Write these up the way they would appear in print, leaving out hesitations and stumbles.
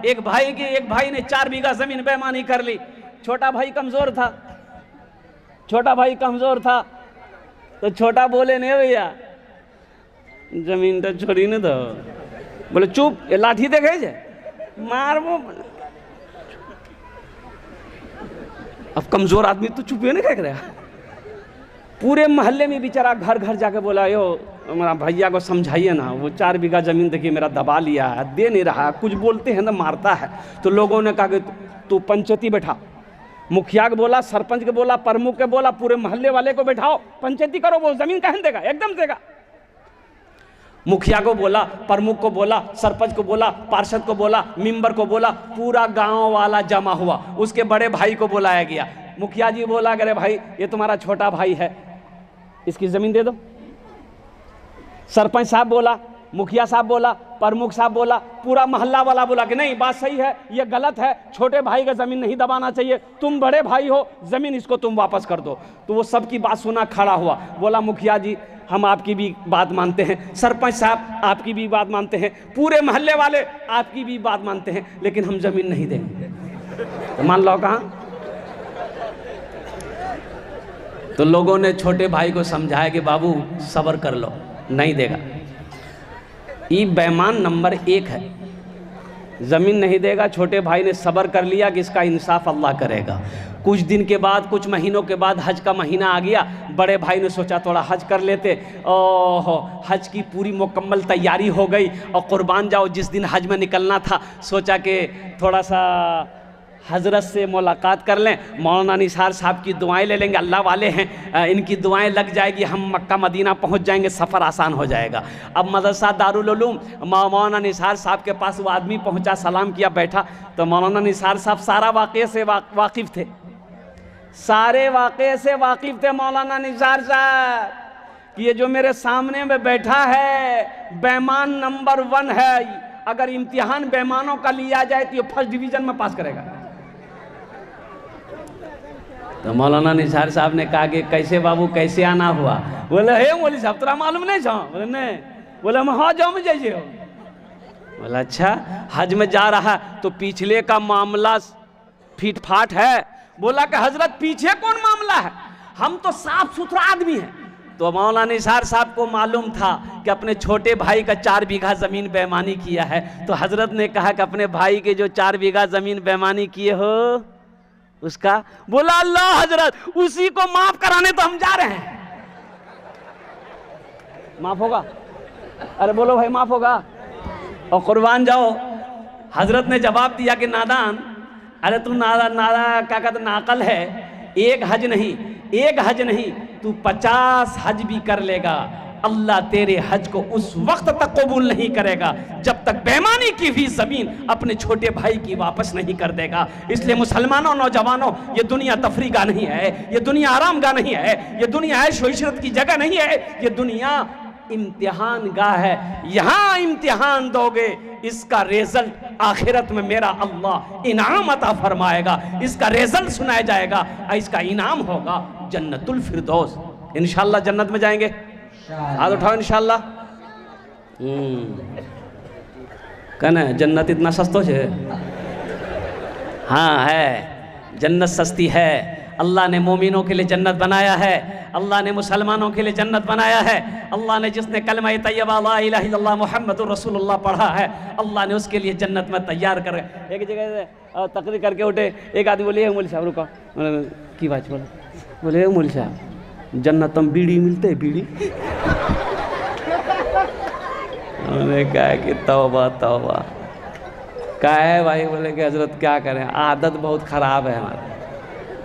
एक भाई ने 4 बीघा जमीन बेईमानी कर ली। छोटा भाई कमजोर था, तो छोटा बोले नहीं भैया जमीन तो छोड़ी न दो। बोले चुप, ये लाठी देखे जे मार वो। अब कमजोर आदमी तो चुप ही नहीं कह रहा। पूरे मोहल्ले में बेचारा घर घर जाके बोला, यो हमारा भैया को समझाइए ना, वो 4 बीघा जमीन देखिए मेरा दबा लिया है, दे नहीं रहा, कुछ बोलते हैं ना मारता है। तो लोगों ने कहा कि तू पंचायती बैठा, मुखिया को बोला, सरपंच के बोला, प्रमुख के बोला, पूरे मोहल्ले वाले को बैठाओ, पंचायती करो, वो जमीन कहाँ देगा, एकदम देगा। मुखिया को बोला, प्रमुख को बोला, सरपंच को बोला, पार्षद को बोला, मेंबर को बोला, पूरा गांव वाला जमा हुआ। उसके बड़े भाई को बुलाया गया। मुखिया जी बोला, अरे भाई ये तुम्हारा छोटा भाई है, इसकी जमीन दे दो। सरपंच साहब बोला, मुखिया साहब बोला, प्रमुख साहब बोला, पूरा मोहल्ला वाला बोला कि नहीं बात सही है, ये गलत है, छोटे भाई का जमीन नहीं दबाना चाहिए, तुम बड़े भाई हो, जमीन इसको तुम वापस कर दो। तो वो सबकी बात सुना खड़ा हुआ, बोला मुखिया जी हम आपकी भी बात मानते हैं, सरपंच साहब आपकी भी बात मानते हैं, पूरे मोहल्ले वाले आपकी भी बात मानते हैं, लेकिन हम जमीन नहीं देंगे। तो मान लो कहाँ। तो लोगों ने छोटे भाई को समझाया कि बाबू सब्र कर लो, नहीं देगा। ये बेईमान नंबर 1 है, जमीन नहीं देगा। छोटे भाई ने सब्र कर लिया कि इसका इंसाफ अल्लाह करेगा। कुछ दिन के बाद, कुछ महीनों के बाद हज का महीना आ गया। बड़े भाई ने सोचा थोड़ा हज कर लेते। ओहो, हज की पूरी मुकम्मल तैयारी हो गई और कुर्बान जाओ जिस दिन हज में निकलना था, सोचा कि थोड़ा सा हज़रत से मुलाकात कर लें, मौलाना निसार साहब की दुआएं ले लेंगे, अल्लाह वाले हैं, इनकी दुआएं लग जाएगी, हम मक्का मदीना पहुंच जाएंगे, सफ़र आसान हो जाएगा। अब मदरसा दारुल उलूम, मौलाना निसार साहब के पास वो आदमी पहुंचा, सलाम किया, बैठा। तो मौलाना निसार साहब सारा वाक़े से वाकिफ़ थे, सारे वाक़े से वाकिफ़ थे मौलाना निसार साहब कि ये जो मेरे सामने में बैठा है बेईमान नंबर 1 है। अगर इम्तिहान बेईमानों का लिया जाए तो ये फर्स्ट डिवीज़न में पास करेगा। तो मौलाना निसार साहब ने कहा कि कैसे बाबू, कैसे आना हुआ? बोले हे मौली साहब तोरा मालूम नहीं छो? बोले नहीं। बोले हम हाँ जाओ में जाइए हो। बोला अच्छा, हज में जा रहा तो पिछले का मामला फीट फाट है। बोला कि हजरत पीछे कौन मामला है, हम तो साफ सुथरा आदमी हैं। तो मौलाना निसार साहब को मालूम था कि अपने छोटे भाई का 4 बीघा जमीन बेईमानी किया है। तो हजरत ने कहा कि अपने भाई के जो 4 बीघा जमीन बेईमानी किए हो उसका। बोला अल्लाह हजरत, उसी को माफ कराने तो हम जा रहे हैं। माफ होगा? अरे बोलो भाई माफ होगा और कुर्बान जाओ। हजरत ने जवाब दिया कि नादान, अरे तू नादा क्या कहते नाकल है, एक हज नहीं तू 50 हज भी कर लेगा, अल्लाह तेरे हज को उस वक्त तक कबूल नहीं करेगा जब तक बेईमानी की हुई जमीन अपने छोटे भाई की वापस नहीं कर देगा। इसलिए मुसलमानों, नौजवानों, ये दुनिया तफरी का नहीं है, ये दुनिया आराम का नहीं है, ये दुनिया ऐश व इशरत की जगह नहीं है, ये दुनिया इम्तिहान गाह है। यहाँ इम्तिहान दोगे, इसका रिजल्ट आखिरत में मेरा अल्लाह इनाम अता फरमाएगा, इसका रिजल्ट सुनाया जाएगा, इसका इनाम होगा जन्नतुल फिरदौस। इंशाअल्लाह जन्नत में जाएंगे, हाथ उठाओ इंशाअल्लाह। कहना जन्नत इतना सस्तो है? हाँ है, जन्नत सस्ती है। अल्लाह ने मोमिनों के लिए जन्नत बनाया है, अल्लाह ने मुसलमानों के लिए जन्नत बनाया है। अल्लाह ने जिसने कलमा तैयबा ला इलाहा इल्लल्लाह मुहम्मदुर रसूलुल्लाह पढ़ा है, अल्लाह ने उसके लिए जन्नत में तैयार कर। एक जगह तकरीर करके उठे, एक आदमी बोले मौलवी साहब रुको, की बात बोले मौलवी साहब जन्नत में बीड़ी मिलते बीड़ी? उन्होंने कहा कि तौबा तौबा। क्या है भाई? बोले कि हजरत क्या करें, आदत बहुत खराब है हमारे,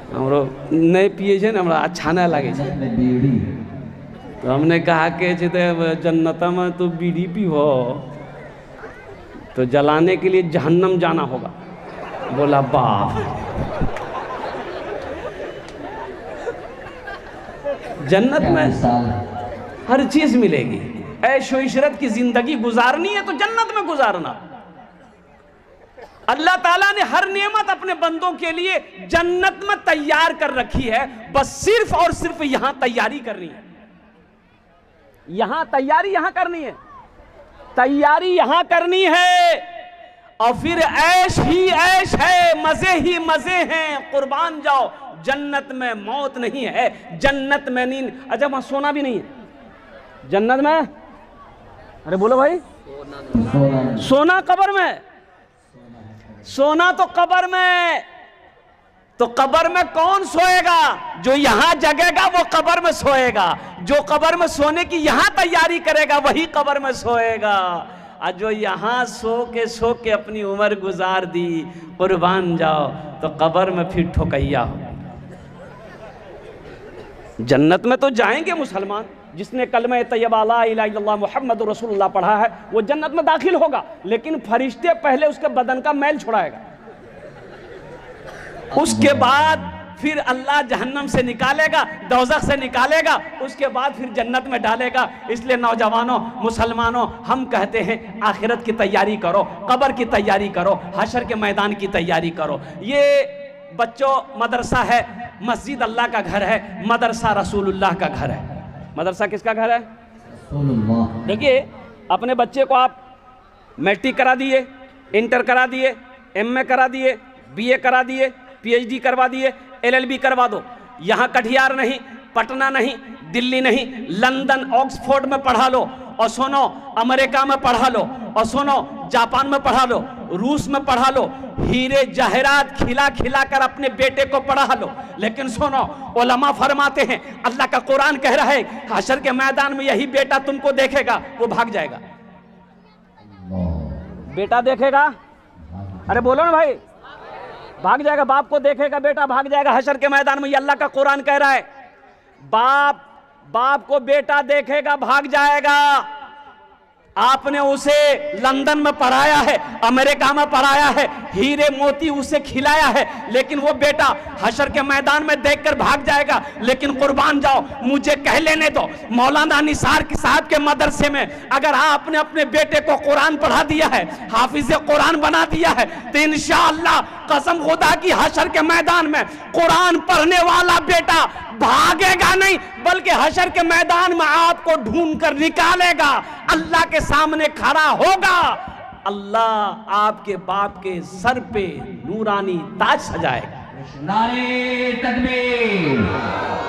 हमरो नहीं पिए छे ना, हमरा अच्छा नहीं लगे छे। तो हमने कहा कि जन्नत में तो बीड़ी पीहो तो जलाने के लिए जहन्नम जाना होगा। बोला बाप, जन्नत में हर चीज मिलेगी, ऐशो इशरत की जिंदगी गुजारनी है तो जन्नत में गुजारना। अल्लाह ताला ने हर नेमत अपने बंदों के लिए जन्नत में तैयार कर रखी है, बस सिर्फ और सिर्फ यहां तैयारी करनी है। यहां तैयारी यहां करनी है, तैयारी यहां करनी है। और फिर ऐश ही ऐश है, मजे ही मजे हैं, कुर्बान जाओ। जन्नत में मौत नहीं है, जन्नत में नींद। अच्छा वहां सोना भी नहीं है जन्नत में? अरे बोलो भाई, सोना कब्र में? सोना तो कब्र में। तो कब्र में कौन सोएगा? जो यहां जगेगा वो कब्र में सोएगा। जो कब्र में सोने की यहां तैयारी करेगा वही कब्र में सोएगा। और जो यहां सो के अपनी उम्र गुजार दी, कुर्बान जाओ, तो कब्र में फिर ठोकैया हो। जन्नत में तो जाएंगे मुसलमान, जिसने कलमा तैयबा ला इलाहा इल्लल्लाह मुहम्मद रसूलुल्लाह पढ़ा है वो जन्नत में दाखिल होगा। लेकिन फरिश्ते पहले उसके बदन का मैल छुड़ाएगा, उसके बाद फिर अल्लाह जहन्नम से निकालेगा, दोज़ख से निकालेगा, उसके बाद फिर जन्नत में डालेगा। इसलिए नौजवानों, मुसलमानों, हम कहते हैं आखिरत की तैयारी करो, कब्र की तैयारी करो, हशर के मैदान की तैयारी करो। ये बच्चों मदरसा है, मस्जिद अल्लाह का घर है, मदरसा रसूलुल्लाह का घर है। मदरसा किसका घर है? देखिए, अपने बच्चे को आप मैट्रिक करा दिए, इंटर करा दिए, एमए करा दिए, बीए करा दिए, पीएचडी करवा दिए, एलएलबी करवा दो। यहाँ कटिहार नहीं, पटना नहीं, दिल्ली नहीं, लंदन ऑक्सफोर्ड में पढ़ा लो, और सुनो अमेरिका में पढ़ा लो, और सुनो जापान में पढ़ा लो, रूस में पढ़ा लो, हीरे जहरात खिला खिला कर अपने बेटे को पढ़ा लो। लेकिन सुनो, उलमा फरमाते हैं, अल्लाह का कुरान कह रहा है, हशर के मैदान में यही बेटा तुमको देखेगा, वो भाग जाएगा। बेटा देखेगा, अरे बोलो ना भाई, भाग जाएगा। बाप को देखेगा, बेटा भाग जाएगा हशर के मैदान में। ये अल्लाह का कुरान कह रहा है। बाप को बेटा देखेगा, भाग जाएगा। आपने उसे लंदन में पढ़ाया है, अमेरिका में पढ़ाया है, हीरे मोती उसे खिलाया है, लेकिन वो बेटा हशर के मैदान में देखकर भाग जाएगा। लेकिन कुर्बान जाओ, मुझे कह लेने दो, मौलाना निसार साहब के मदरसे में अगर आपने अपने बेटे को कुरान पढ़ा दिया है, हाफिज कुरान बना दिया है, तो इंशाअल्लाह कसम खुदा की हशर के मैदान में कुरान पढ़ने वाला बेटा भागेगा नहीं, बल्कि हशर के मैदान में आपको ढूंढ कर निकालेगा, अल्लाह के सामने खड़ा होगा। अल्लाह आपके बाप के सर पे नूरानी ताज सजाएगा। नारे तकबीर,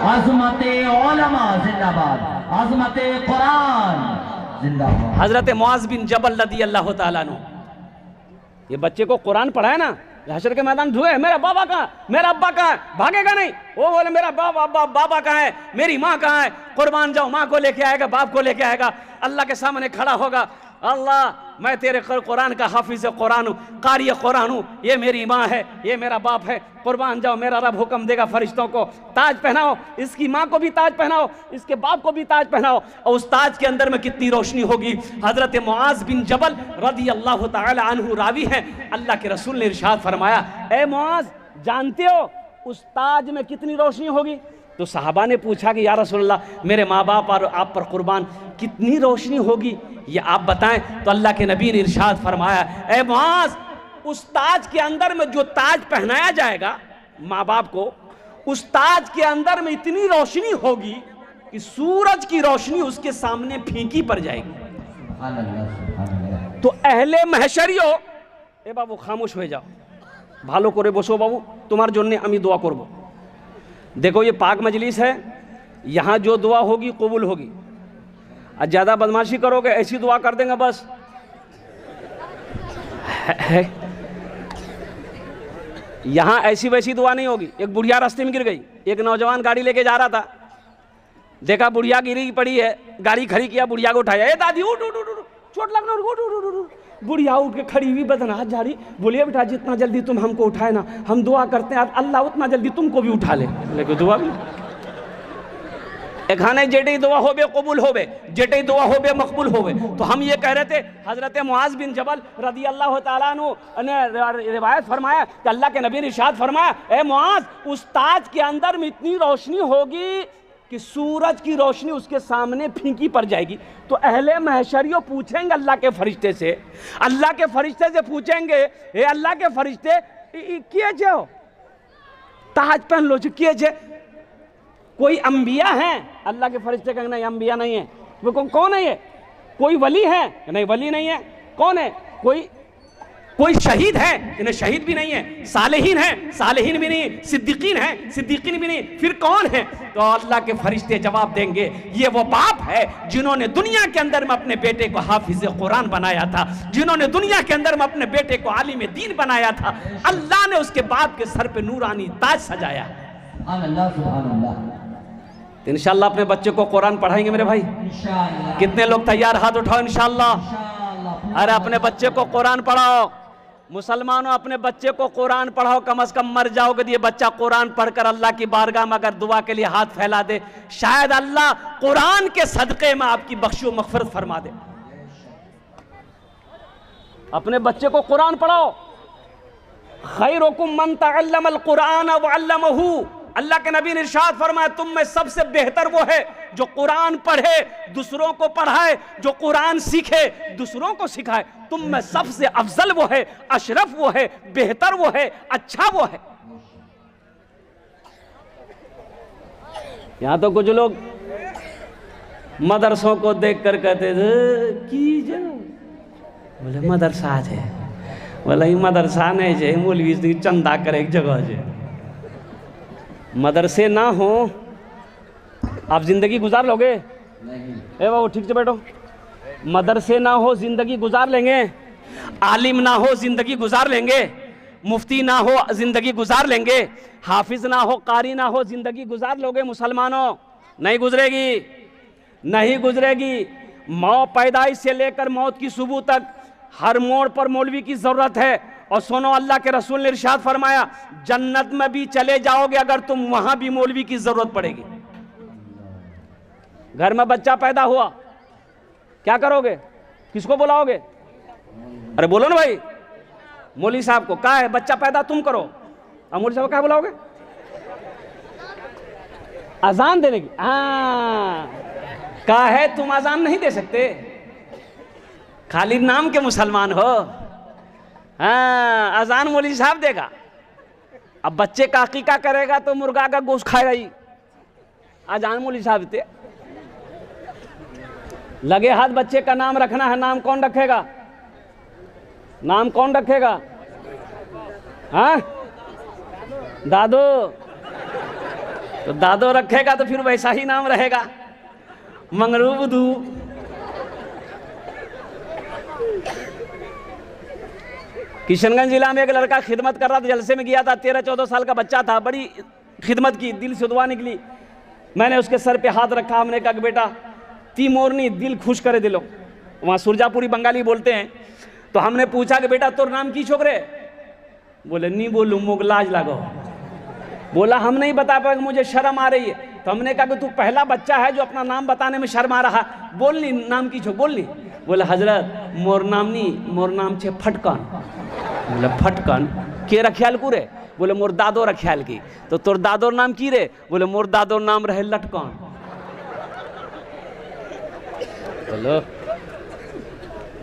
अज़मते उलमा जिंदाबाद, अज़मते कुरान जिंदाबाद। हजरत मुआज़ बिन जबल रज़ी अल्लाह तआला अन्हु, ये बच्चे को कुरान पढ़ाया ना, हशर के मैदान ढूंढे, मेरा बाबा कहाँ, मेरा अब्बा कहाँ है, भागेगा नहीं। वो बोले मेरा बाबा कहाँ है, मेरी माँ कहाँ है, कुर्बान जाओ, माँ को लेके आएगा, बाप को लेके आएगा, अल्लाह के सामने खड़ा होगा। अल्लाह मैं तेरे कुरान का हाफिज कुरान हूँ, कारी कुरान हूँ, ये मेरी माँ है, ये मेरा बाप है, कुर्बान जाओ, मेरा रब हुक्म देगा फरिश्तों को ताज पहनाओ, इसकी माँ को भी ताज पहनाओ, इसके बाप को भी ताज पहनाओ। और उस ताज के अंदर में कितनी रोशनी होगी। हजरत मुआज़ बिन जबल रज़ी अल्लाह तआला अन्हु रावी हैं, अल्लाह के रसूल ने इरशाद फरमाया, ए मुआज़ जानते हो उस ताज में कितनी रोशनी होगी? तो सहाबा ने पूछा कि या रसूलल्लाह, मेरे माँ बाप और आप पर कुर्बान, कितनी रोशनी होगी ये आप बताएं। तो अल्लाह के नबी ने इरशाद फरमाया, ए मुआज़, उस ताज के अंदर में जो ताज पहनाया जाएगा माँ बाप को, उस ताज के अंदर में इतनी रोशनी होगी कि सूरज की रोशनी उसके सामने फीकी पड़ जाएगी। तो अहले महशरियो, ए बाबू खामोश हो जाओ, भालो करे बसो बाबू, तुम्हार जोन्ने अमी दुआ करबो। देखो ये पाक मजलिस है, यहाँ जो दुआ होगी कबूल होगी, और ज़्यादा बदमाशी करोगे ऐसी दुआ कर देंगे बस है। यहाँ ऐसी वैसी दुआ नहीं होगी। एक बुढ़िया रास्ते में गिर गई, एक नौजवान गाड़ी लेके जा रहा था, देखा बुढ़िया गिरी पड़ी है, गाड़ी खड़ी किया, बुढ़िया को उठाया, ए दादी उठ उठ उठ, चोट लगना, उठ उठ उठ उठ। बुढ़िया उठ के खड़ी हुई, बदन हाथ जा रही, बोलिए बेटा जितना जल्दी तुम हमको उठाए ना, हम दुआ करते हैं अल्लाह उतना जल्दी तुमको भी उठा ले। लेकिन दुआ भी एखाने जेटे दुआ होबे कबूल होबे, जेटे दुआ होबे मकबूल होबे। तो हम ये कह रहे थे, हजरत मुआज़ बिन जबल रज़ी अल्लाह तआला अन्हु ने रिवायत फरमाया कि अल्लाह के नबी ने इरशाद फरमाया, ए मुआज़, उस ताज के अंदर में इतनी रोशनी होगी कि सूरज की रोशनी उसके सामने फीकी पड़ जाएगी। तो अहले महशरियों पूछेंगे अल्लाह के फरिश्ते से, अल्लाह के फरिश्ते से पूछेंगे, हे अल्लाह के फरिश्ते किए जो ताज पहन लो जो किए जे, कोई अंबिया हैं? अल्लाह के फरिश्ते कहेंगे नहीं अंबिया नहीं है। वो कौन है ये? कोई वली है? नहीं वली नहीं है। कौन है? कोई कोई शहीद है, इन्हें शहीद भी नहीं है, सालेहीन है, सालेहीन भी नहीं, सिद्दीकीन है, सिद्दीकीन भी नहीं, फिर कौन है? तो अल्लाह के फरिश्ते जवाब देंगे, ये वो बाप है जिन्होंने दुनिया के अंदर में अपने बेटे को हाफिज कुरान बनाया था, जिन्होंने दुनिया के अंदर में अपने बेटे को आलिम दीन बनाया था। अल्लाह ने उसके बाप के सर पे नूरानी ताज सजाया। इंशाअल्लाह अपने बच्चे को कुरान पढ़ाएंगे मेरे भाई। कितने लोग तैयार? हाथ उठाओ इंशाअल्लाह। अरे अपने बच्चे को कुरान पढ़ाओ मुसलमानों, अपने बच्चे को कुरान पढ़ाओ। कम से कम मर जाओगे तो ये बच्चा कुरान पढ़कर अल्लाह की बारगाह में अगर दुआ के लिए हाथ फैला दे, शायद अल्लाह कुरान के सदक़े में आपकी बख्शो मग़फ़िरत फरमा दे। अपने बच्चे को कुरान पढ़ाओ। खैरुकुम मन तअल्लमल कुरान व अल्लमहू। अल्लाह के नबी ने इरशाद फरमाया, तुम में सबसे बेहतर वो है जो कुरान पढ़े, दूसरों को पढ़ाए, जो कुरान सीखे, दूसरों को सिखाए। तुम में सबसे अफजल वो है, अशरफ वो है, बेहतर वो है, अच्छा वो है। यहां तो कुछ लोग मदरसों को देखकर कहते थे की जो बोले मदरसा है, बोले मदरसा नहीं है, मौलवी चंदा करे एक जगह है। मदरसे ना हो आप जिंदगी गुजार लोगे? ए बाबू ठीक से बैठो। मदरसे ना हो जिंदगी गुजार लेंगे? आलिम ना हो जिंदगी गुजार लेंगे? मुफ्ती ना हो जिंदगी गुजार लेंगे? हाफिज ना हो, कारी ना हो, जिंदगी गुजार लोगे मुसलमानों? नहीं गुजरेगी, नहीं गुजरेगी। मौत पैदाइश से लेकर मौत की सुबह तक हर मोड़ पर मौलवी की जरूरत है। और सुनो, अल्लाह के रसूल ने इरशाद फरमाया, जन्नत में भी चले जाओगे अगर तुम वहां भी मौलवी की जरूरत पड़ेगी। घर में बच्चा पैदा हुआ, क्या करोगे? किसको बुलाओगे? अरे बोलो ना भाई, मौलवी साहब को। कहा है बच्चा पैदा तुम करो, और मौलवी साहब को क्या बुलाओगे? अजान देने की। हाँ, कहा है तुम अजान नहीं दे सकते, खाली नाम के मुसलमान हो। हाँ, अजान मौलवी साहब देगा। अब बच्चे का अकीका करेगा तो मुर्गा का गोश्त खाएगा ही, अजान मौलवी साहब देते। लगे हाथ बच्चे का नाम रखना है, नाम कौन रखेगा? नाम कौन रखेगा? हाँ, दादो। तो दादो रखेगा तो फिर वैसा ही नाम रहेगा, मंगरूबदू। किशनगंज जिला में एक लड़का खिदमत कर रहा था, जलसे में गया था, 13-14 साल का बच्चा था, बड़ी खिदमत की, दिल से दुआ निकली। मैंने उसके सर पे हाथ रखा, हमने कहा कि बेटा ती मोरनी दिल खुश करे दिलो। वहाँ सुरजापुरी बंगाली बोलते हैं। तो हमने पूछा कि बेटा तोर नाम की छोकरे? बोले नहीं बोलूँ, मुग लाज लागो। बोला हम नहीं बता पाएंगे, मुझे शर्म आ रही है। तो हमने कहा कि तू पहला बच्चा है जो अपना नाम बताने में शर्म आ रहा, बोल नी नाम की छो, बोल नी। बोले हजरत मोर नाम नी, मोर नाम छे फटकन। बोले फटकन के रख्याल को रे? बोले मोर दादो रख्याल की। तो तोर दादोर नाम की रे? बोले मोर दादोर नाम रहे लटकन। बोलो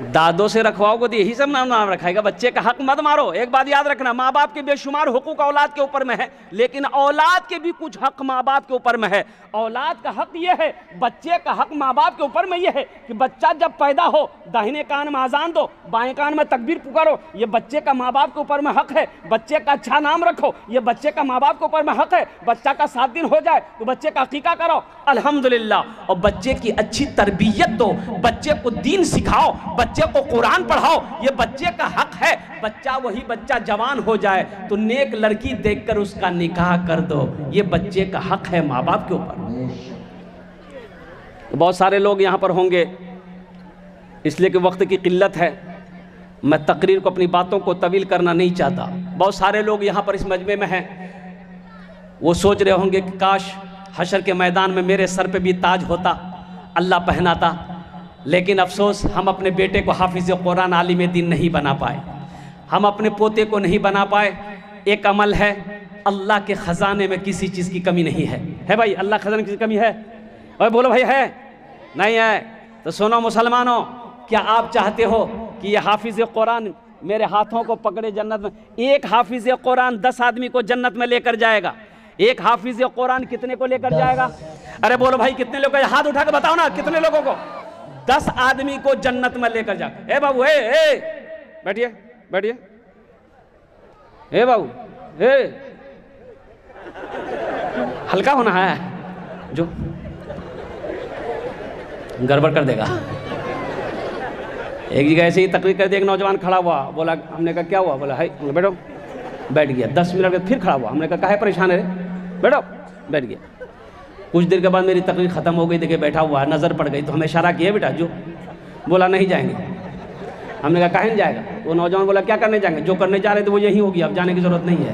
दादो से रखवाओगे तो यही सब नाम रखाएगा। बच्चे का हक मत मारो। एक बात याद रखना, माँ बाप के बेशुमार हुकूक औलाद के ऊपर में है, लेकिन औलाद के भी कुछ हक माँ बाप के ऊपर में है। औलाद का हक ये है, बच्चे का हक माँ बाप के ऊपर में ये है कि बच्चा जब पैदा हो दाहिने कान में अजान दो, बाएं कान में तकबीर पुकारो। ये बच्चे का माँ बाप के ऊपर में हक है। बच्चे का अच्छा नाम रखो, ये बच्चे का माँ बाप के ऊपर में हक है। बच्चा का 7 दिन हो जाए तो बच्चे का अकीका करो, अल्हम्दुलिल्लाह। और बच्चे की अच्छी तरबियत दो, बच्चे को दीन सिखाओ, बच्चे को कुरान पढ़ाओ, ये बच्चे का हक है। बच्चा वही बच्चा जवान हो जाए तो नेक लड़की देखकर उसका निकाह कर दो, ये बच्चे का हक है माँ बाप के ऊपर। बहुत सारे लोग यहाँ पर होंगे, इसलिए कि वक्त की किल्लत है, मैं तकरीर को अपनी बातों को तवील करना नहीं चाहता। बहुत सारे लोग यहाँ पर इस मजमे में हैं, वो सोच रहे होंगे कि काश हशर के मैदान में मेरे सर पे भी ताज होता, अल्लाह पहनाता। लेकिन अफसोस हम अपने बेटे को हाफिज कुरान आलिम दीन नहीं बना पाए, हम अपने पोते को नहीं बना पाए। एक अमल है, अल्लाह के ख़जाने में किसी चीज़ की कमी नहीं है भाई? अल्लाह के ख़जाने की कमी है? और बोलो भाई है? नहीं है? तो सुनो मुसलमानों, क्या आप चाहते हो कि ये हाफिज कुरान मेरे हाथों को पकड़े जन्नत में? एक हाफिज कुरान 10 आदमी को जन्नत में लेकर जाएगा। एक हाफिज कुरान कितने को लेकर जाएगा? अरे बोलो भाई कितने लोग? हाथ उठा के बताओ ना, कितने लोगों को? 10 आदमी को जन्नत में लेकर जा। ए बाबू, ए बैठिए बैठिए। हे बाबू, हे हल्का होना है, जो गड़बड़ कर देगा। एक जगह ऐसे ही तकरीर कर दी, एक नौजवान खड़ा हुआ, बोला, हमने कहा क्या हुआ, बोला है, बैठो, बैठ गया। 10 मिनट बाद फिर खड़ा हुआ, हमने कहा काहे परेशान है, बैठो, बैठ गया। कुछ देर के बाद मेरी तकरीर ख़त्म हो गई, देखिए बैठा हुआ है, नज़र पड़ गई तो हमें इशारा किया, बेटा जो, बोला नहीं जाएंगे। हमने कहा काहे नहीं जाएगा, वो नौजवान बोला क्या करने जाएंगे, जो करने जा रहे थे वो यही होगी, अब जाने की ज़रूरत नहीं है।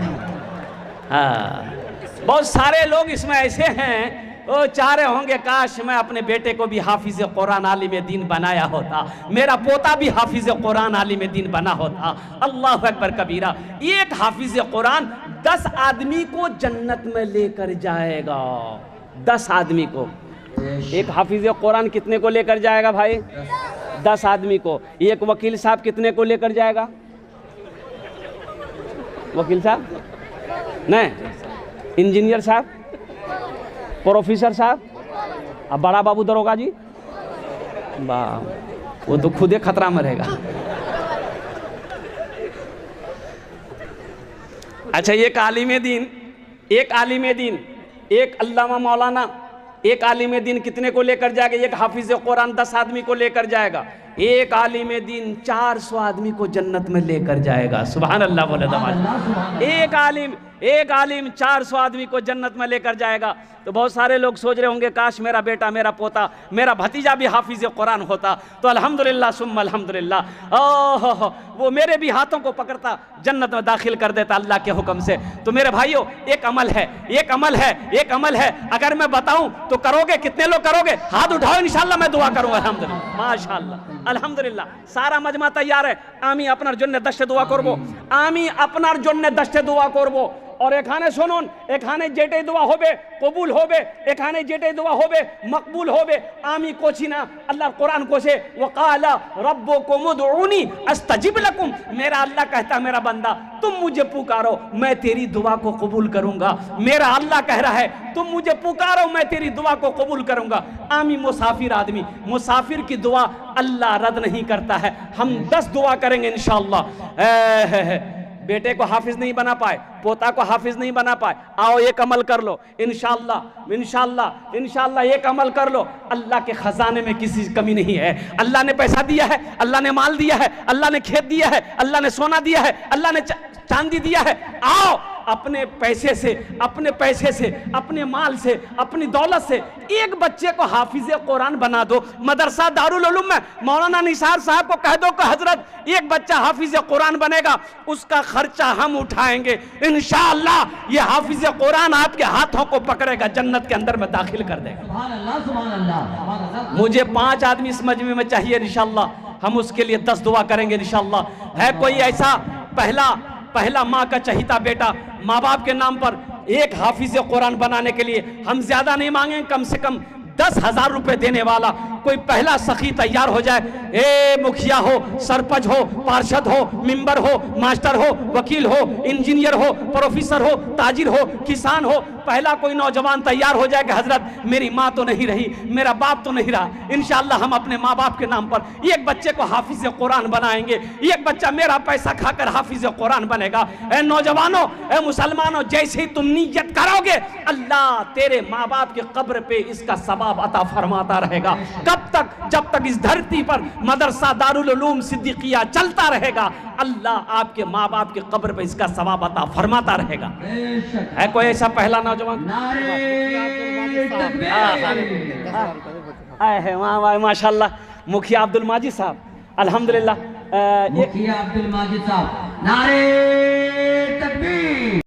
हाँ, बहुत सारे लोग इसमें ऐसे हैं, वो चाह रहे होंगे काश मैं अपने बेटे को भी हाफिज कुरान आलिम दीन बनाया होता, मेरा पोता भी हाफिज कुरान आलिम दीन बना होता। अल्लाह अकबर कबीरा। एक हाफिज कुरान 10 आदमी को जन्नत में लेकर जाएगा। 10 आदमी को। एक हाफिज कुरान कितने को लेकर जाएगा भाई? 10 आदमी को। एक वकील साहब कितने को लेकर जाएगा? वकील साहब नहीं, इंजीनियर साहब, प्रोफेसर साहब, अब बड़ा बाबू दरोगा जी, वाह, वो तो खुद ही खतरा में रहेगा। अच्छा, एक आलिम दीन, एक आलिम दीन, एक अल्लामा मौलाना, एक आलिम दीन कितने को लेकर जाएगा? एक हाफिज कुरान 10 आदमी को लेकर जाएगा। एक आलिम दीन 400 आदमी को जन्नत में लेकर जाएगा। सुभान अल्लाह बोले दमाद। एक आलिम 400 आदमी को जन्नत में लेकर जाएगा। तो बहुत सारे लोग सोच रहे होंगे काश मेरा बेटा, मेरा पोता, मेरा भतीजा भी हाफिज कुरान होता तो अल्हम्दुलिल्लाह सुम्मा अल्हम्दुलिल्लाह, ओह वो मेरे भी हाथों को पकड़ता, जन्नत में दाखिल कर देता अल्लाह के हुक्म से। तो मेरे भाइयों, एक अमल है, एक अमल है, एक अमल है। अगर मैं बताऊं तो करोगे? कितने लोग करोगे? हाथ उठाओ, इंशाअल्लाह मैं दुआ करूंगा। अल्हम्दुलिल्लाह, माशाअल्लाह, अल्हम्दुलिल्लाह। सारा मजमा तैयार है। आमी अपनार जन्य दस्ते दुआ करबो, आमी अपनार जन्य दस्ते दुआ करबो। और एखाने शुनुन, एखाने जेटे दुआ होबे कबूल होबे, एखाने जेटे दुआ होबे मकबूल होबे। आमी कोची ना, अल्लाह कुरान कोसे, वक़ाला रब्बुकुम उदऊनी अस्तजिब लकुम। मेरा अल्लाह कहता, मेरा बंदा तुम मुझे पुकारो, मैं तेरी दुआ को कबूल करूंगा। मेरा अल्लाह कह रहा है तुम मुझे पुकारो, मैं तेरी दुआ को कबूल करूंगा। आमी मुसाफिर आदमी, मुसाफिर की दुआ अल्लाह रद्द नहीं करता है। हम 10 दुआ करेंगे इंशाअल्लाह। बेटे को हाफिज नहीं बना पाए, पोता को हाफिज नहीं बना पाए, आओ एक अमल कर लो इंशाअल्लाह, इंशाअल्लाह, इंशाअल्लाह एक अमल कर लो। अल्लाह के खजाने में किसी कमी नहीं है। अल्लाह ने पैसा दिया है, अल्लाह ने माल दिया है, अल्लाह ने खेत दिया है, अल्लाह ने सोना दिया है, अल्लाह ने चांदी दिया है। आओ अपने पैसे से, अपने पैसे से, अपने माल से, अपनी दौलत से एक बच्चे को हाफिज कुरान बना दो। मदरसा दारुल उलूम में मौलाना निसार साहब को कह दो कि हजरत एक बच्चा हाफिज कुरान बनेगा, उसका खर्चा हम उठाएंगे इंशाअल्लाह। ये हाफिज कुरान आपके हाथों को पकड़ेगा, जन्नत के अंदर में दाखिल कर देगा। सुभान अल्लाह, सुभान अल्लाह। मुझे 5 आदमी इस मजमे में चाहिए इंशाअल्लाह। हम उसके लिए 10 दुआ करेंगे इंशाअल्लाह। है कोई ऐसा पहला माँ का चहीता बेटा, माँ बाप के नाम पर एक हाफिज कुरान बनाने के लिए हम ज्यादा नहीं मांगेंगे, कम से कम 10,000 रुपए देने वाला कोई पहला सखी तैयार हो जाए। ए मुखिया हो, सरपंच हो, पार्षद हो, मेंबर हो, मास्टर हो, वकील हो, इंजीनियर हो, प्रोफेसर हो, ताजिर हो, किसान हो, पहला कोई नौजवान तैयार हो जाए कि हजरत मेरी माँ तो नहीं रही, मेरा बाप तो नहीं रहा, इंशाअल्लाह हम अपने माँ बाप के नाम पर एक बच्चे को हाफिज कुरान बनाएंगे। एक बच्चा मेरा पैसा खाकर हाफिज कुरान बनेगा। ए नौजवानों, ए मुसलमानों, जैसे ही तुम नीयत करोगे अल्लाह तेरे माँ बाप के कब्र पे इसका सवाब अता फरमाता रहेगा। कब तक? जब तक इस धरती पर मदरसा दारुल उलूम सिद्दीकिया चलता रहेगा, अल्लाह आपके माँ बाप के कब्र पे इसका सवाब अता फरमाता रहेगा। है कोई ऐसा पहला नौजवान? माशाल्लाह, मुखिया अब्दुल माजिद साहब, अल्हम्दुलिल्लाह। मुखिया अब्दुल माजिद साहब, नारे तकबीर।